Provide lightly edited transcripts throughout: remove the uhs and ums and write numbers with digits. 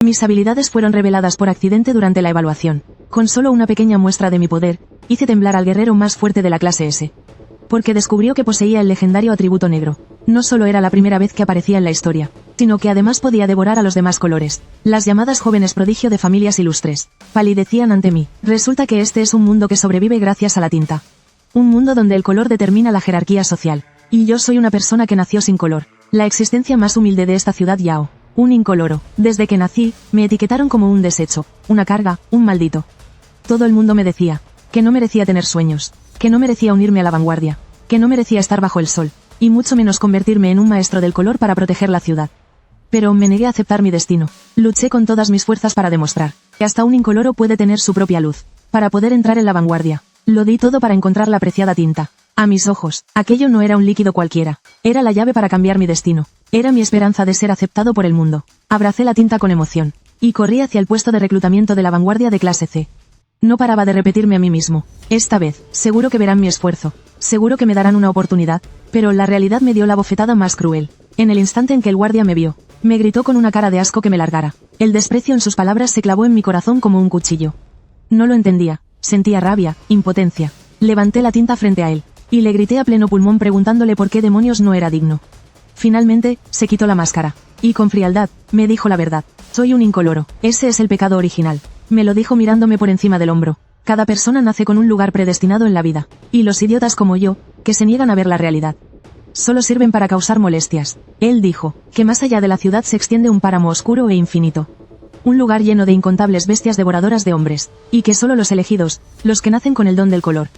Mis habilidades fueron reveladas por accidente durante la evaluación. Con solo una pequeña muestra de mi poder, hice temblar al guerrero más fuerte de la clase S. Porque descubrió que poseía el legendario atributo negro. No solo era la primera vez que aparecía en la historia, sino que además podía devorar a los demás colores. Las llamadas jóvenes prodigio de familias ilustres palidecían ante mí. Resulta que este es un mundo que sobrevive gracias a la tinta. Un mundo donde el color determina la jerarquía social. Y yo soy una persona que nació sin color. La existencia más humilde de esta ciudad Yao. Un incoloro. Desde que nací, me etiquetaron como un desecho, una carga, un maldito. Todo el mundo me decía que no merecía tener sueños, que no merecía unirme a la vanguardia, que no merecía estar bajo el sol, y mucho menos convertirme en un maestro del color para proteger la ciudad. Pero me negué a aceptar mi destino. Luché con todas mis fuerzas para demostrar que hasta un incoloro puede tener su propia luz, para poder entrar en la vanguardia. Lo di todo para encontrar la preciada tinta. A mis ojos, aquello no era un líquido cualquiera. Era la llave para cambiar mi destino. Era mi esperanza de ser aceptado por el mundo. Abracé la tinta con emoción. Y corrí hacia el puesto de reclutamiento de la vanguardia de clase C. No paraba de repetirme a mí mismo. Esta vez, seguro que verán mi esfuerzo. Seguro que me darán una oportunidad. Pero la realidad me dio la bofetada más cruel. En el instante en que el guardia me vio, me gritó con una cara de asco que me largara. El desprecio en sus palabras se clavó en mi corazón como un cuchillo. No lo entendía. Sentía rabia, impotencia. Levanté la tinta frente a él. Y le grité a pleno pulmón preguntándole por qué demonios no era digno. Finalmente, se quitó la máscara. Y con frialdad, me dijo la verdad. Soy un incoloro. Ese es el pecado original. Me lo dijo mirándome por encima del hombro. Cada persona nace con un lugar predestinado en la vida. Y los idiotas como yo, que se niegan a ver la realidad, solo sirven para causar molestias. Él dijo, que más allá de la ciudad se extiende un páramo oscuro e infinito. Un lugar lleno de incontables bestias devoradoras de hombres. Y que solo los elegidos, los que nacen con el don del color,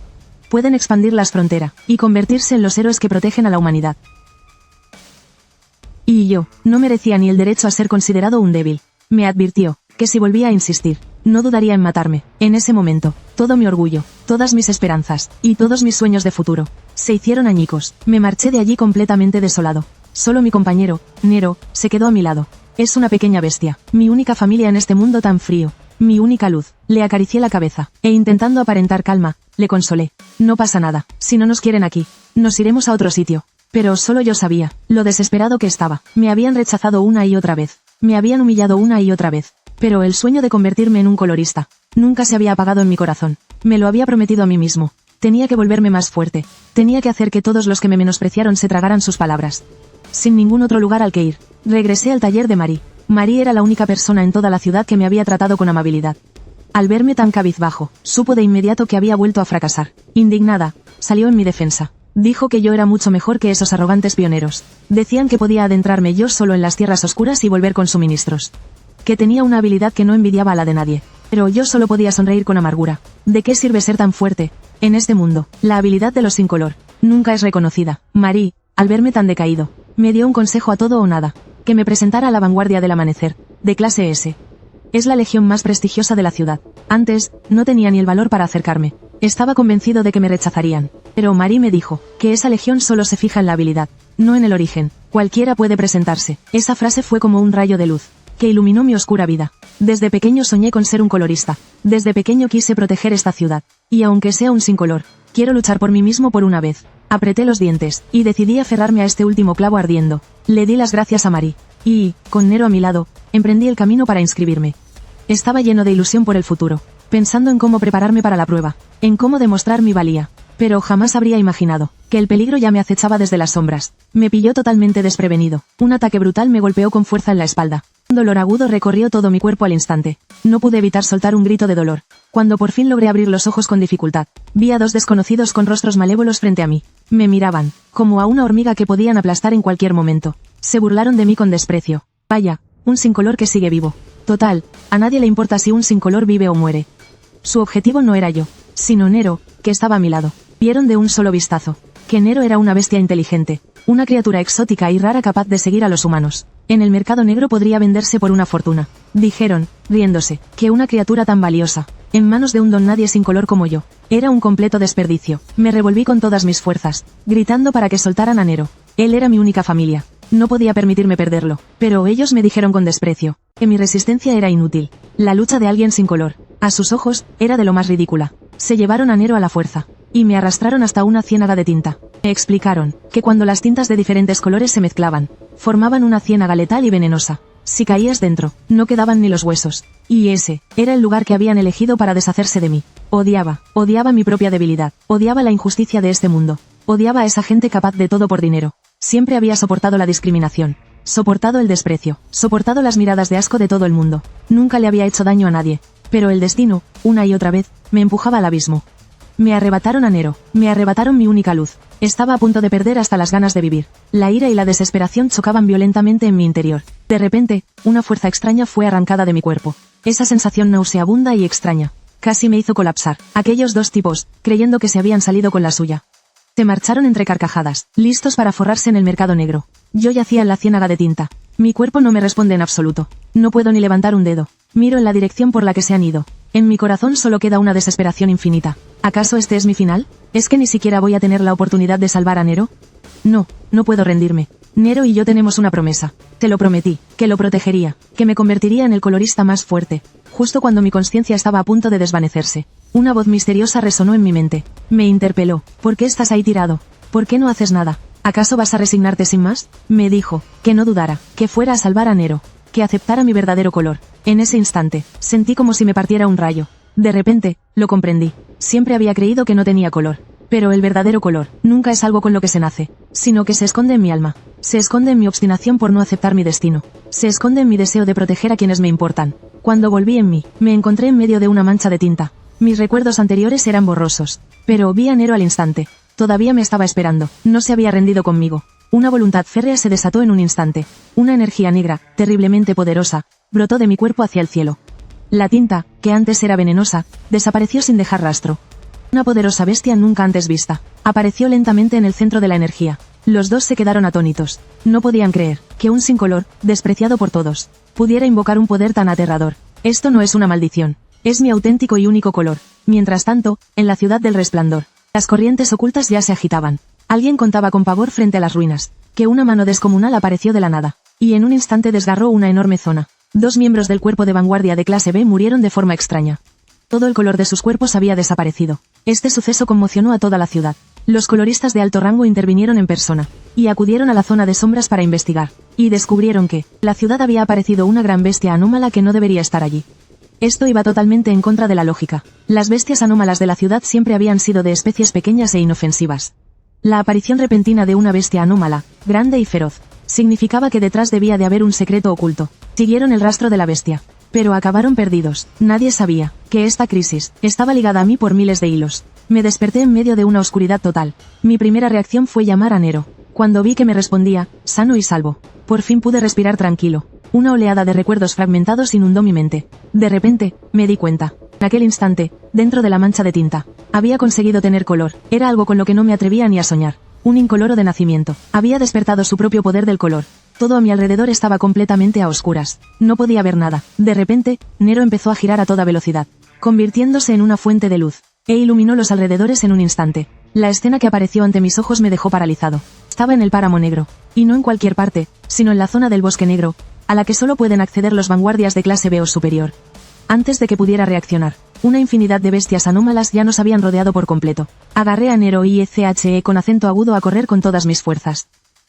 pueden expandir las fronteras, y convertirse en los héroes que protegen a la humanidad. Y yo, no merecía ni el derecho a ser considerado un débil. Me advirtió, que si volvía a insistir, no dudaría en matarme. En ese momento, todo mi orgullo, todas mis esperanzas, y todos mis sueños de futuro, se hicieron añicos. Me marché de allí completamente desolado. Solo mi compañero, Nero, se quedó a mi lado. Es una pequeña bestia, mi única familia en este mundo tan frío. Mi única luz. Le acaricié la cabeza, e intentando aparentar calma, le consolé. No pasa nada, si no nos quieren aquí, nos iremos a otro sitio. Pero solo yo sabía, lo desesperado que estaba. Me habían rechazado una y otra vez. Me habían humillado una y otra vez. Pero el sueño de convertirme en un colorista nunca se había apagado en mi corazón. Me lo había prometido a mí mismo. Tenía que volverme más fuerte. Tenía que hacer que todos los que me menospreciaron se tragaran sus palabras. Sin ningún otro lugar al que ir, regresé al taller de Marie. Marie era la única persona en toda la ciudad que me había tratado con amabilidad. Al verme tan cabizbajo, supo de inmediato que había vuelto a fracasar. Indignada, salió en mi defensa. Dijo que yo era mucho mejor que esos arrogantes pioneros. Decían que podía adentrarme yo solo en las tierras oscuras y volver con suministros. Que tenía una habilidad que no envidiaba a la de nadie. Pero yo solo podía sonreír con amargura. ¿De qué sirve ser tan fuerte? En este mundo, la habilidad de los sin color nunca es reconocida. Marie, al verme tan decaído, me dio un consejo a todo o nada. Que me presentara a la vanguardia del amanecer, de clase S. Es la legión más prestigiosa de la ciudad. Antes, no tenía ni el valor para acercarme. Estaba convencido de que me rechazarían. Pero Marie me dijo, que esa legión solo se fija en la habilidad, no en el origen. Cualquiera puede presentarse. Esa frase fue como un rayo de luz, que iluminó mi oscura vida. Desde pequeño soñé con ser un colorista. Desde pequeño quise proteger esta ciudad. Y aunque sea un sin color, quiero luchar por mí mismo por una vez. Apreté los dientes, y decidí aferrarme a este último clavo ardiendo. Le di las gracias a Marie. Y, con Nero a mi lado, emprendí el camino para inscribirme. Estaba lleno de ilusión por el futuro, pensando en cómo prepararme para la prueba, en cómo demostrar mi valía. Pero jamás habría imaginado que el peligro ya me acechaba desde las sombras. Me pilló totalmente desprevenido. Un ataque brutal me golpeó con fuerza en la espalda. Un dolor agudo recorrió todo mi cuerpo al instante. No pude evitar soltar un grito de dolor. Cuando por fin logré abrir los ojos con dificultad, vi a dos desconocidos con rostros malévolos frente a mí. Me miraban, como a una hormiga que podían aplastar en cualquier momento. Se burlaron de mí con desprecio. Vaya, un sin color que sigue vivo. Total, a nadie le importa si un sin color vive o muere. Su objetivo no era yo, sino Nero, que estaba a mi lado. Vieron de un solo vistazo que Nero era una bestia inteligente, una criatura exótica y rara capaz de seguir a los humanos. En el mercado negro podría venderse por una fortuna. Dijeron, riéndose, que una criatura tan valiosa, en manos de un don nadie sin color como yo, era un completo desperdicio. Me revolví con todas mis fuerzas, gritando para que soltaran a Nero. Él era mi única familia. No podía permitirme perderlo, pero ellos me dijeron con desprecio, que mi resistencia era inútil. La lucha de alguien sin color, a sus ojos, era de lo más ridícula. Se llevaron a Nero a la fuerza, y me arrastraron hasta una ciénaga de tinta. Me explicaron, que cuando las tintas de diferentes colores se mezclaban, formaban una ciénaga letal y venenosa. Si caías dentro, no quedaban ni los huesos. Y ese era el lugar que habían elegido para deshacerse de mí. Odiaba mi propia debilidad, odiaba la injusticia de este mundo, odiaba a esa gente capaz de todo por dinero. Siempre había soportado la discriminación, soportado el desprecio, soportado las miradas de asco de todo el mundo. Nunca le había hecho daño a nadie. Pero el destino, una y otra vez, me empujaba al abismo. Me arrebataron a Nero, me arrebataron mi única luz. Estaba a punto de perder hasta las ganas de vivir. La ira y la desesperación chocaban violentamente en mi interior. De repente, una fuerza extraña fue arrancada de mi cuerpo. Esa sensación nauseabunda y extraña casi me hizo colapsar. Aquellos dos tipos, creyendo que se habían salido con la suya, se marcharon entre carcajadas, listos para forrarse en el mercado negro. Yo yacía en la ciénaga de tinta. Mi cuerpo no me responde en absoluto. No puedo ni levantar un dedo. Miro en la dirección por la que se han ido. En mi corazón solo queda una desesperación infinita. ¿Acaso este es mi final? ¿Es que ni siquiera voy a tener la oportunidad de salvar a Nero? No, no puedo rendirme. Nero y yo tenemos una promesa. Te lo prometí, que lo protegería, que me convertiría en el colorista más fuerte. Justo cuando mi conciencia estaba a punto de desvanecerse, una voz misteriosa resonó en mi mente. Me interpeló. ¿Por qué estás ahí tirado? ¿Por qué no haces nada? ¿Acaso vas a resignarte sin más? Me dijo, que no dudara, que fuera a salvar a Nero, que aceptara mi verdadero color. En ese instante, sentí como si me partiera un rayo. De repente, lo comprendí. Siempre había creído que no tenía color. Pero el verdadero color, nunca es algo con lo que se nace, sino que se esconde en mi alma. Se esconde en mi obstinación por no aceptar mi destino. Se esconde en mi deseo de proteger a quienes me importan. Cuando volví en mí, me encontré en medio de una mancha de tinta. Mis recuerdos anteriores eran borrosos. Pero vi a Nero al instante. Todavía me estaba esperando. No se había rendido conmigo. Una voluntad férrea se desató en un instante. Una energía negra, terriblemente poderosa, brotó de mi cuerpo hacia el cielo. La tinta, que antes era venenosa, desapareció sin dejar rastro. Una poderosa bestia nunca antes vista apareció lentamente en el centro de la energía. Los dos se quedaron atónitos. No podían creer que un sin color, despreciado por todos, pudiera invocar un poder tan aterrador. Esto no es una maldición. Es mi auténtico y único color. Mientras tanto, en la ciudad del resplandor, las corrientes ocultas ya se agitaban. Alguien contaba con pavor frente a las ruinas, que una mano descomunal apareció de la nada, y en un instante desgarró una enorme zona. 2 miembros del cuerpo de vanguardia de clase B murieron de forma extraña. Todo el color de sus cuerpos había desaparecido. Este suceso conmocionó a toda la ciudad. Los coloristas de alto rango intervinieron en persona, y acudieron a la zona de sombras para investigar, y descubrieron que, la ciudad había aparecido una gran bestia anómala que no debería estar allí. Esto iba totalmente en contra de la lógica. Las bestias anómalas de la ciudad siempre habían sido de especies pequeñas e inofensivas. La aparición repentina de una bestia anómala, grande y feroz, significaba que detrás debía de haber un secreto oculto. Siguieron el rastro de la bestia, pero acabaron perdidos. Nadie sabía que esta crisis estaba ligada a mí por miles de hilos. Me desperté en medio de una oscuridad total. Mi primera reacción fue llamar a Nero. Cuando vi que me respondía, sano y salvo, por fin pude respirar tranquilo. Una oleada de recuerdos fragmentados inundó mi mente. De repente, me di cuenta. En aquel instante, dentro de la mancha de tinta, había conseguido tener color. Era algo con lo que no me atrevía ni a soñar. Un incoloro de nacimiento. Había despertado su propio poder del color. Todo a mi alrededor estaba completamente a oscuras. No podía ver nada. De repente, Nero empezó a girar a toda velocidad, convirtiéndose en una fuente de luz, e iluminó los alrededores en un instante. La escena que apareció ante mis ojos me dejó paralizado. Estaba en el páramo negro, y no en cualquier parte, sino en la zona del bosque negro, a la que solo pueden acceder los vanguardias de clase B o superior. Antes de que pudiera reaccionar, una infinidad de bestias anómalas ya nos habían rodeado por completo. Agarré a Nero y CHE con acento agudo a correr con todas mis fuerzas,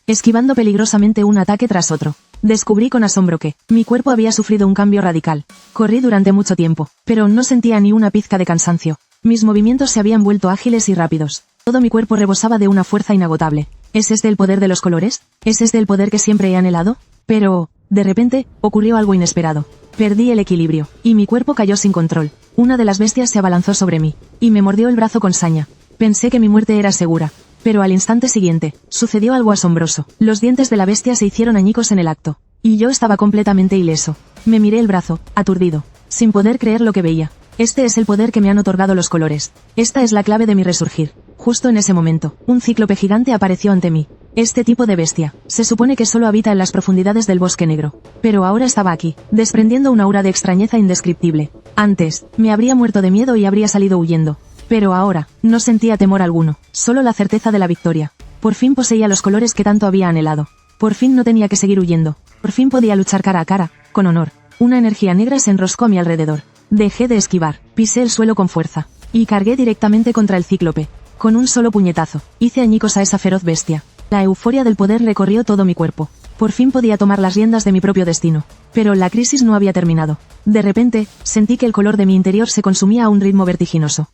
esquivando peligrosamente un ataque tras otro. Descubrí con asombro que mi cuerpo había sufrido un cambio radical. Corrí durante mucho tiempo, pero no sentía ni una pizca de cansancio. Mis movimientos se habían vuelto ágiles y rápidos. Todo mi cuerpo rebosaba de una fuerza inagotable. ¿Es este el poder de los colores? ¿Es este el poder que siempre he anhelado? Pero, de repente, ocurrió algo inesperado. Perdí el equilibrio, y mi cuerpo cayó sin control. Una de las bestias se abalanzó sobre mí, y me mordió el brazo con saña. Pensé que mi muerte era segura. Pero al instante siguiente, sucedió algo asombroso. Los dientes de la bestia se hicieron añicos en el acto. Y yo estaba completamente ileso. Me miré el brazo, aturdido, sin poder creer lo que veía. Este es el poder que me han otorgado los colores. Esta es la clave de mi resurgir. Justo en ese momento, un cíclope gigante apareció ante mí. Este tipo de bestia, se supone que solo habita en las profundidades del bosque negro. Pero ahora estaba aquí, desprendiendo una aura de extrañeza indescriptible. Antes, me habría muerto de miedo y habría salido huyendo. Pero ahora, no sentía temor alguno, solo la certeza de la victoria. Por fin poseía los colores que tanto había anhelado. Por fin no tenía que seguir huyendo. Por fin podía luchar cara a cara, con honor. Una energía negra se enroscó a mi alrededor. Dejé de esquivar, pisé el suelo con fuerza, y cargué directamente contra el cíclope. Con un solo puñetazo, hice añicos a esa feroz bestia. La euforia del poder recorrió todo mi cuerpo. Por fin podía tomar las riendas de mi propio destino. Pero la crisis no había terminado. De repente, sentí que el color de mi interior se consumía a un ritmo vertiginoso.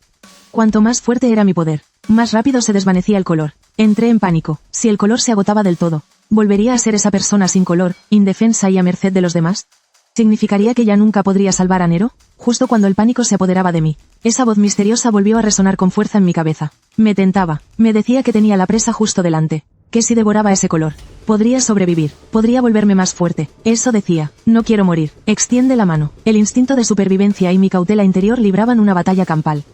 Cuanto más fuerte era mi poder, más rápido se desvanecía el color. Entré en pánico. Si el color se agotaba del todo, ¿volvería a ser esa persona sin color, indefensa y a merced de los demás? ¿Significaría que ya nunca podría salvar a Nero? Justo cuando el pánico se apoderaba de mí, esa voz misteriosa volvió a resonar con fuerza en mi cabeza. Me tentaba, me decía que tenía la presa justo delante, que si devoraba ese color, podría sobrevivir, podría volverme más fuerte. Eso decía, no quiero morir. Extiende la mano. El instinto de supervivencia y mi cautela interior libraban una batalla campal.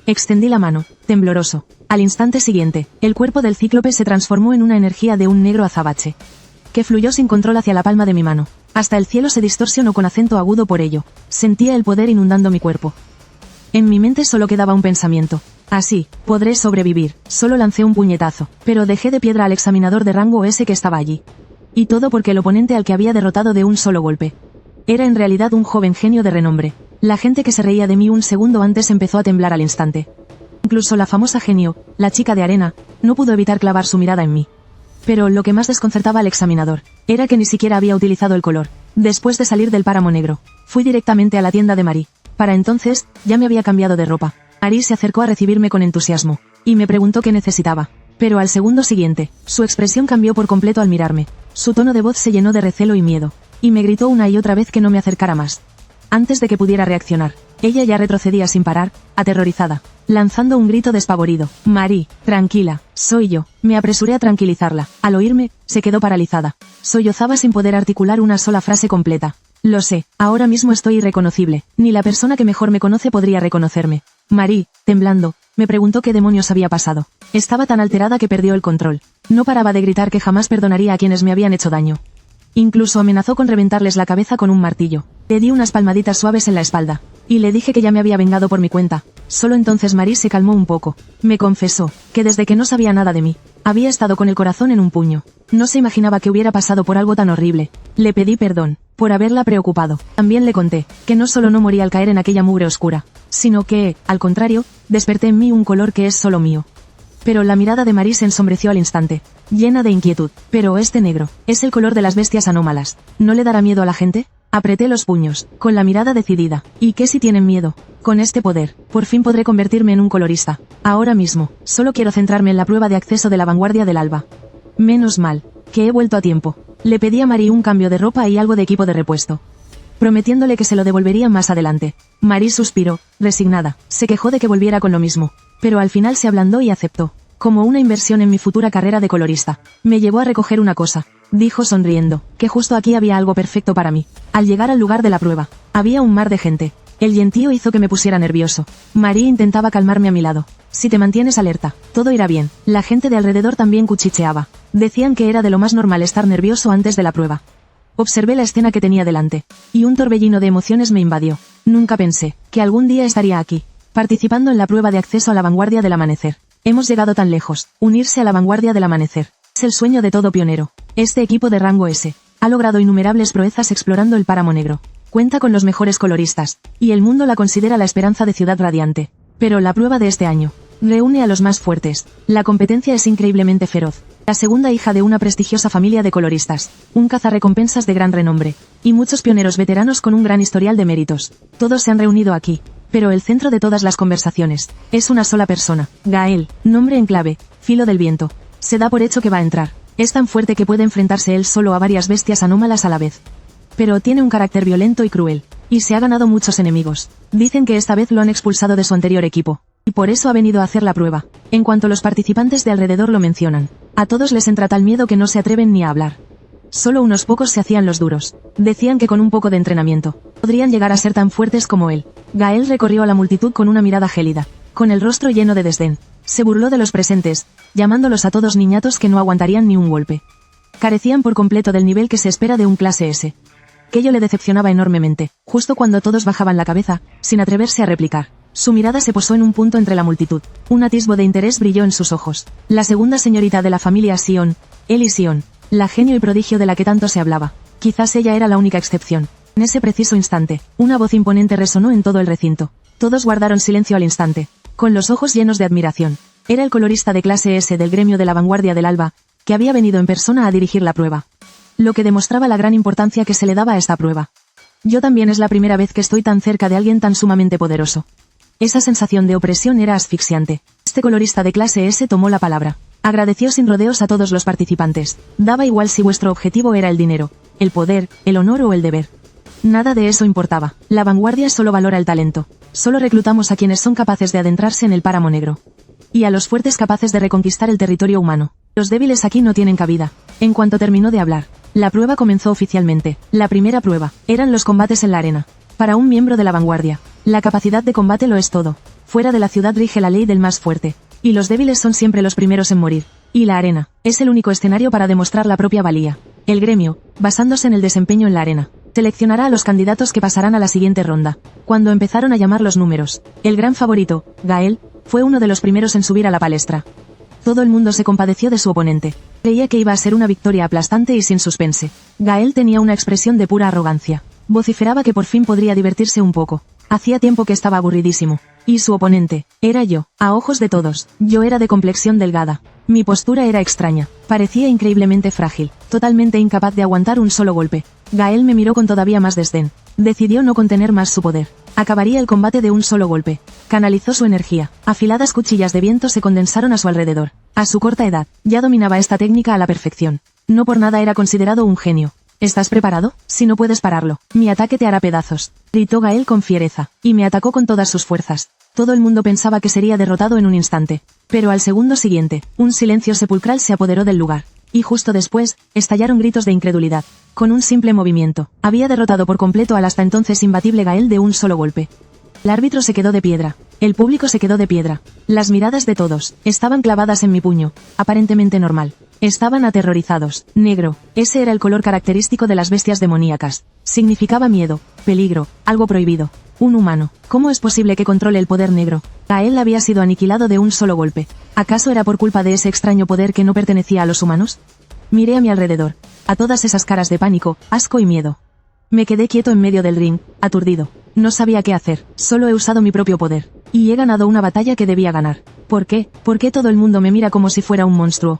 Extendí la mano, tembloroso. Al instante siguiente, el cuerpo del cíclope se transformó en una energía de un negro azabache, que fluyó sin control hacia la palma de mi mano. Hasta el cielo se distorsionó con acento agudo por ello. Sentía el poder inundando mi cuerpo. En mi mente solo quedaba un pensamiento. Así, podré sobrevivir. Solo lancé un puñetazo, pero dejé de piedra al examinador de rango S que estaba allí. Y todo porque el oponente al que había derrotado de un solo golpe era en realidad un joven genio de renombre. La gente que se reía de mí un segundo antes empezó a temblar al instante. Incluso la famosa genio, la chica de arena, no pudo evitar clavar su mirada en mí. Pero lo que más desconcertaba al examinador era que ni siquiera había utilizado el color. Después de salir del páramo negro, fui directamente a la tienda de Marie. Para entonces, ya me había cambiado de ropa. Marie se acercó a recibirme con entusiasmo, y me preguntó qué necesitaba. Pero al segundo siguiente, su expresión cambió por completo al mirarme. Su tono de voz se llenó de recelo y miedo, y me gritó una y otra vez que no me acercara más. Antes de que pudiera reaccionar, ella ya retrocedía sin parar, aterrorizada, lanzando un grito despavorido. Marie, tranquila, soy yo. Me apresuré a tranquilizarla. Al oírme, se quedó paralizada. Sollozaba sin poder articular una sola frase completa. Lo sé, ahora mismo estoy irreconocible. Ni la persona que mejor me conoce podría reconocerme. Marie, temblando, me preguntó qué demonios había pasado. Estaba tan alterada que perdió el control. No paraba de gritar que jamás perdonaría a quienes me habían hecho daño. Incluso amenazó con reventarles la cabeza con un martillo. Le di unas palmaditas suaves en la espalda, y le dije que ya me había vengado por mi cuenta. Solo entonces Marie se calmó un poco. Me confesó que desde que no sabía nada de mí, había estado con el corazón en un puño. No se imaginaba que hubiera pasado por algo tan horrible. Le pedí perdón por haberla preocupado. También le conté que no solo no morí al caer en aquella mugre oscura, sino que, al contrario, desperté en mí un color que es solo mío. Pero la mirada de Marie se ensombreció al instante, llena de inquietud. Pero este negro, es el color de las bestias anómalas. ¿No le dará miedo a la gente? Apreté los puños, con la mirada decidida. ¿Y qué si tienen miedo? Con este poder, por fin podré convertirme en un colorista. Ahora mismo, solo quiero centrarme en la prueba de acceso de la vanguardia del alba. Menos mal, que he vuelto a tiempo. Le pedí a Marie un cambio de ropa y algo de equipo de repuesto, prometiéndole que se lo devolvería más adelante. Marie suspiró, resignada. Se quejó de que volviera con lo mismo, pero al final se ablandó y aceptó, como una inversión en mi futura carrera de colorista. Me llevó a recoger una cosa, dijo sonriendo, que justo aquí había algo perfecto para mí. Al llegar al lugar de la prueba, había un mar de gente. El gentío hizo que me pusiera nervioso. Marie intentaba calmarme a mi lado. Si te mantienes alerta, todo irá bien. La gente de alrededor también cuchicheaba. Decían que era de lo más normal estar nervioso antes de la prueba. Observé la escena que tenía delante, y un torbellino de emociones me invadió. Nunca pensé que algún día estaría aquí, participando en la prueba de acceso a la vanguardia del amanecer. Hemos llegado tan lejos. Unirse a la vanguardia del amanecer es el sueño de todo pionero. Este equipo de rango S ha logrado innumerables proezas explorando el páramo negro. Cuenta con los mejores coloristas, y el mundo la considera la esperanza de Ciudad Radiante. Pero la prueba de este año reúne a los más fuertes. La competencia es increíblemente feroz. La segunda hija de una prestigiosa familia de coloristas, un cazarrecompensas de gran renombre, y muchos pioneros veteranos con un gran historial de méritos. Todos se han reunido aquí. Pero el centro de todas las conversaciones es una sola persona. Gael, nombre en clave, filo del viento. Se da por hecho que va a entrar. Es tan fuerte que puede enfrentarse él solo a varias bestias anómalas a la vez. Pero tiene un carácter violento y cruel, y se ha ganado muchos enemigos. Dicen que esta vez lo han expulsado de su anterior equipo, y por eso ha venido a hacer la prueba. En cuanto los participantes de alrededor lo mencionan, a todos les entra tal miedo que no se atreven ni a hablar. Solo unos pocos se hacían los duros. Decían que con un poco de entrenamiento, podrían llegar a ser tan fuertes como él. Gael recorrió a la multitud con una mirada gélida, con el rostro lleno de desdén. Se burló de los presentes, llamándolos a todos niñatos que no aguantarían ni un golpe. Carecían por completo del nivel que se espera de un clase S. Aquello le decepcionaba enormemente, justo cuando todos bajaban la cabeza, sin atreverse a replicar. Su mirada se posó en un punto entre la multitud. Un atisbo de interés brilló en sus ojos. La segunda señorita de la familia Sion, Ellie Sion, la genio y prodigio de la que tanto se hablaba. Quizás ella era la única excepción. En ese preciso instante, una voz imponente resonó en todo el recinto. Todos guardaron silencio al instante, con los ojos llenos de admiración. Era el colorista de clase S del gremio de la vanguardia del alba, que había venido en persona a dirigir la prueba. Lo que demostraba la gran importancia que se le daba a esta prueba. Yo también es la primera vez que estoy tan cerca de alguien tan sumamente poderoso. Esa sensación de opresión era asfixiante. Este colorista de clase S tomó la palabra. Agradeció sin rodeos a todos los participantes. Daba igual si vuestro objetivo era el dinero, el poder, el honor o el deber. Nada de eso importaba. La vanguardia solo valora el talento. Solo reclutamos a quienes son capaces de adentrarse en el páramo negro. Y a los fuertes capaces de reconquistar el territorio humano. Los débiles aquí no tienen cabida. En cuanto terminó de hablar, la prueba comenzó oficialmente. La primera prueba, eran los combates en la arena. Para un miembro de la vanguardia, la capacidad de combate lo es todo. Fuera de la ciudad rige la ley del más fuerte. Y los débiles son siempre los primeros en morir. Y la arena, es el único escenario para demostrar la propia valía. El gremio, basándose en el desempeño en la arena, seleccionará a los candidatos que pasarán a la siguiente ronda. Cuando empezaron a llamar los números, el gran favorito, Gael, fue uno de los primeros en subir a la palestra. Todo el mundo se compadeció de su oponente. Creía que iba a ser una victoria aplastante y sin suspense. Gael tenía una expresión de pura arrogancia. Vociferaba que por fin podría divertirse un poco. Hacía tiempo que estaba aburridísimo. Y su oponente, era yo, a ojos de todos. Yo era de complexión delgada. Mi postura era extraña. Parecía increíblemente frágil, totalmente incapaz de aguantar un solo golpe. Gael me miró con todavía más desdén. Decidió no contener más su poder. Acabaría el combate de un solo golpe. Canalizó su energía. Afiladas cuchillas de viento se condensaron a su alrededor. A su corta edad, ya dominaba esta técnica a la perfección. No por nada era considerado un genio. ¿Estás preparado? Si no puedes pararlo, mi ataque te hará pedazos, gritó Gael con fiereza, y me atacó con todas sus fuerzas. Todo el mundo pensaba que sería derrotado en un instante. Pero al segundo siguiente, un silencio sepulcral se apoderó del lugar. Y justo después, estallaron gritos de incredulidad. Con un simple movimiento, había derrotado por completo al hasta entonces imbatible Gael de un solo golpe. El árbitro se quedó de piedra. El público se quedó de piedra. Las miradas de todos estaban clavadas en mi puño, aparentemente normal. Estaban aterrorizados. Negro, ese era el color característico de las bestias demoníacas. Significaba miedo, peligro, algo prohibido. Un humano. ¿Cómo es posible que controle el poder negro? Gael había sido aniquilado de un solo golpe. ¿Acaso era por culpa de ese extraño poder que no pertenecía a los humanos? Miré a mi alrededor. A todas esas caras de pánico, asco y miedo. Me quedé quieto en medio del ring, aturdido. No sabía qué hacer. Solo he usado mi propio poder. Y he ganado una batalla que debía ganar. ¿Por qué? ¿Por qué todo el mundo me mira como si fuera un monstruo?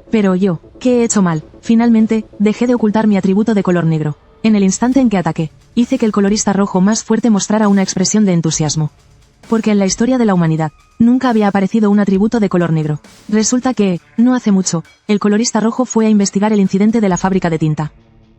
Pero yo, ¿qué he hecho mal? Finalmente, dejé de ocultar mi atributo de color negro. En el instante en que ataqué, hice que el colorista rojo más fuerte mostrara una expresión de entusiasmo. Porque en la historia de la humanidad, nunca había aparecido un atributo de color negro. Resulta que, no hace mucho, el colorista rojo fue a investigar el incidente de la fábrica de tinta.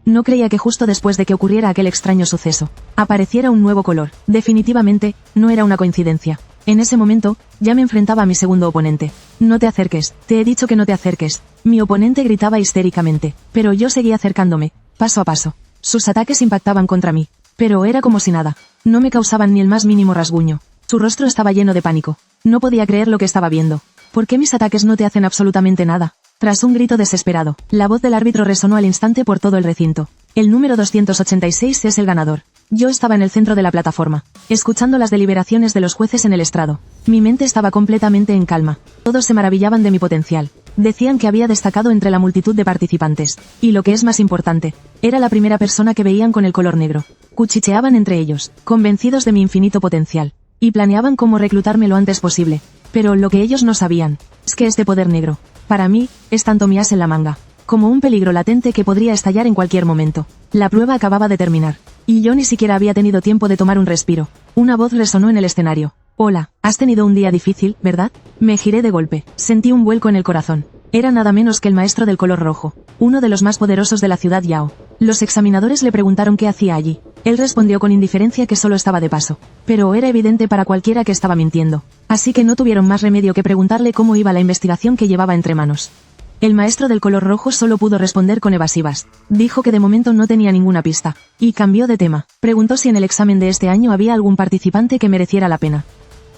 No creía que justo después de que ocurriera aquel extraño suceso, apareciera un nuevo color. Definitivamente, no era una coincidencia. En ese momento, ya me enfrentaba a mi segundo oponente. No te acerques, te he dicho que no te acerques. Mi oponente gritaba histéricamente, pero yo seguía acercándome, paso a paso. Sus ataques impactaban contra mí, pero era como si nada. No me causaban ni el más mínimo rasguño. Su rostro estaba lleno de pánico. No podía creer lo que estaba viendo. ¿Por qué mis ataques no te hacen absolutamente nada? Tras un grito desesperado, la voz del árbitro resonó al instante por todo el recinto. El número 286 es el ganador. Yo estaba en el centro de la plataforma, escuchando las deliberaciones de los jueces en el estrado. Mi mente estaba completamente en calma. Todos se maravillaban de mi potencial. Decían que había destacado entre la multitud de participantes. Y lo que es más importante, era la primera persona que veían con el color negro. Cuchicheaban entre ellos, convencidos de mi infinito potencial. Y planeaban cómo reclutarme lo antes posible. Pero lo que ellos no sabían, es que este poder negro, para mí, es tanto mi as en la manga, como un peligro latente que podría estallar en cualquier momento. La prueba acababa de terminar. Y yo ni siquiera había tenido tiempo de tomar un respiro. Una voz resonó en el escenario. Hola, has tenido un día difícil, ¿verdad? Me giré de golpe. Sentí un vuelco en el corazón. Era nada menos que el maestro del color rojo, uno de los más poderosos de la ciudad Yao. Los examinadores le preguntaron qué hacía allí. Él respondió con indiferencia que solo estaba de paso. Pero era evidente para cualquiera que estaba mintiendo. Así que no tuvieron más remedio que preguntarle cómo iba la investigación que llevaba entre manos. El maestro del color rojo solo pudo responder con evasivas. Dijo que de momento no tenía ninguna pista. Y cambió de tema. Preguntó si en el examen de este año había algún participante que mereciera la pena.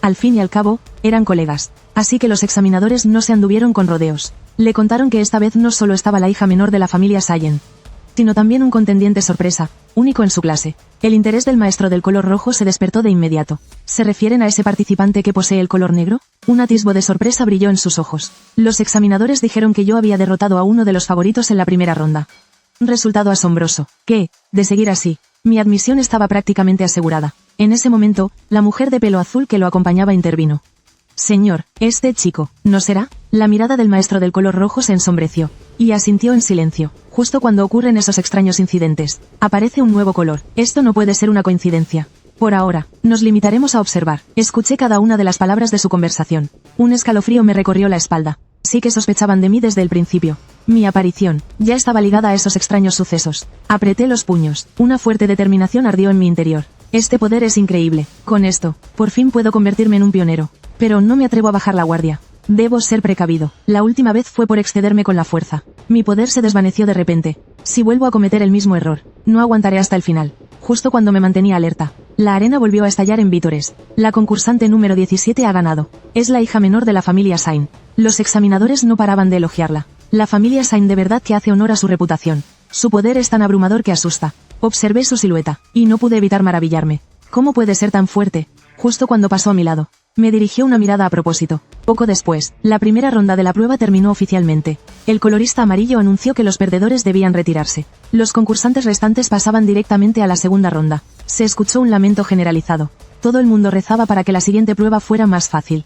Al fin y al cabo, eran colegas. Así que los examinadores no se anduvieron con rodeos. Le contaron que esta vez no solo estaba la hija menor de la familia Sayen, sino también un contendiente sorpresa, único en su clase. El interés del maestro del color rojo se despertó de inmediato. ¿Se refieren a ese participante que posee el color negro? Un atisbo de sorpresa brilló en sus ojos. Los examinadores dijeron que yo había derrotado a uno de los favoritos en la primera ronda. Un resultado asombroso, que, de seguir así, mi admisión estaba prácticamente asegurada. En ese momento, la mujer de pelo azul que lo acompañaba intervino. Señor, este chico, ¿no será? La mirada del maestro del color rojo se ensombreció, y asintió en silencio. Justo cuando ocurren esos extraños incidentes, aparece un nuevo color. Esto no puede ser una coincidencia. Por ahora, nos limitaremos a observar. Escuché cada una de las palabras de su conversación. Un escalofrío me recorrió la espalda. Sí que sospechaban de mí desde el principio. Mi aparición ya estaba ligada a esos extraños sucesos. Apreté los puños. Una fuerte determinación ardió en mi interior. Este poder es increíble. Con esto, por fin puedo convertirme en un pionero. Pero no me atrevo a bajar la guardia. Debo ser precavido. La última vez fue por excederme con la fuerza. Mi poder se desvaneció de repente. Si vuelvo a cometer el mismo error, no aguantaré hasta el final. Justo cuando me mantenía alerta, la arena volvió a estallar en vítores. La concursante número 17 ha ganado. Es la hija menor de la familia Sain. Los examinadores no paraban de elogiarla. La familia Sain de verdad que hace honor a su reputación. Su poder es tan abrumador que asusta. Observé su silueta, y no pude evitar maravillarme. ¿Cómo puede ser tan fuerte? Justo cuando pasó a mi lado, me dirigió una mirada a propósito. Poco después, la primera ronda de la prueba terminó oficialmente. El colorista amarillo anunció que los perdedores debían retirarse. Los concursantes restantes pasaban directamente a la segunda ronda. Se escuchó un lamento generalizado. Todo el mundo rezaba para que la siguiente prueba fuera más fácil.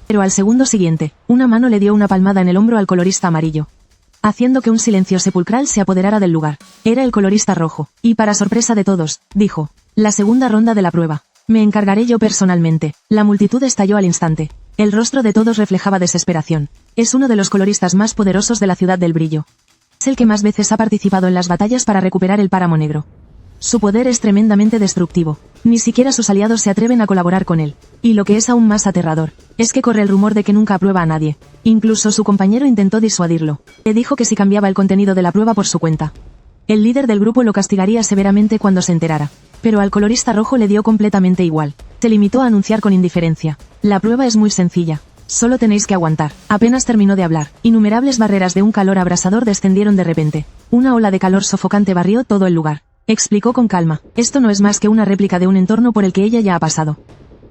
Pero al segundo siguiente, una mano le dio una palmada en el hombro al colorista amarillo, haciendo que un silencio sepulcral se apoderara del lugar. Era el colorista rojo, y para sorpresa de todos, dijo: la segunda ronda de la prueba. Me encargaré yo personalmente. La multitud estalló al instante. El rostro de todos reflejaba desesperación. Es uno de los coloristas más poderosos de la Ciudad del Brillo. Es el que más veces ha participado en las batallas para recuperar el páramo negro. Su poder es tremendamente destructivo. Ni siquiera sus aliados se atreven a colaborar con él. Y lo que es aún más aterrador, es que corre el rumor de que nunca aprueba a nadie. Incluso su compañero intentó disuadirlo. Le dijo que si cambiaba el contenido de la prueba por su cuenta, el líder del grupo lo castigaría severamente cuando se enterara. Pero al colorista rojo le dio completamente igual. Se limitó a anunciar con indiferencia: la prueba es muy sencilla. Solo tenéis que aguantar. Apenas terminó de hablar, innumerables barreras de un calor abrasador descendieron de repente. Una ola de calor sofocante barrió todo el lugar. Explicó con calma: esto no es más que una réplica de un entorno por el que ella ya ha pasado.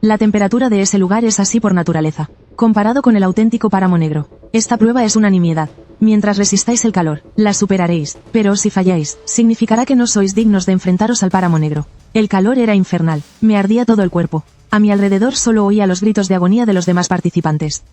La temperatura de ese lugar es así por naturaleza, comparado con el auténtico páramo negro. Esta prueba es una nimiedad. Mientras resistáis el calor, la superaréis, pero si falláis, significará que no sois dignos de enfrentaros al páramo negro. El calor era infernal, me ardía todo el cuerpo. A mi alrededor solo oía los gritos de agonía de los demás participantes.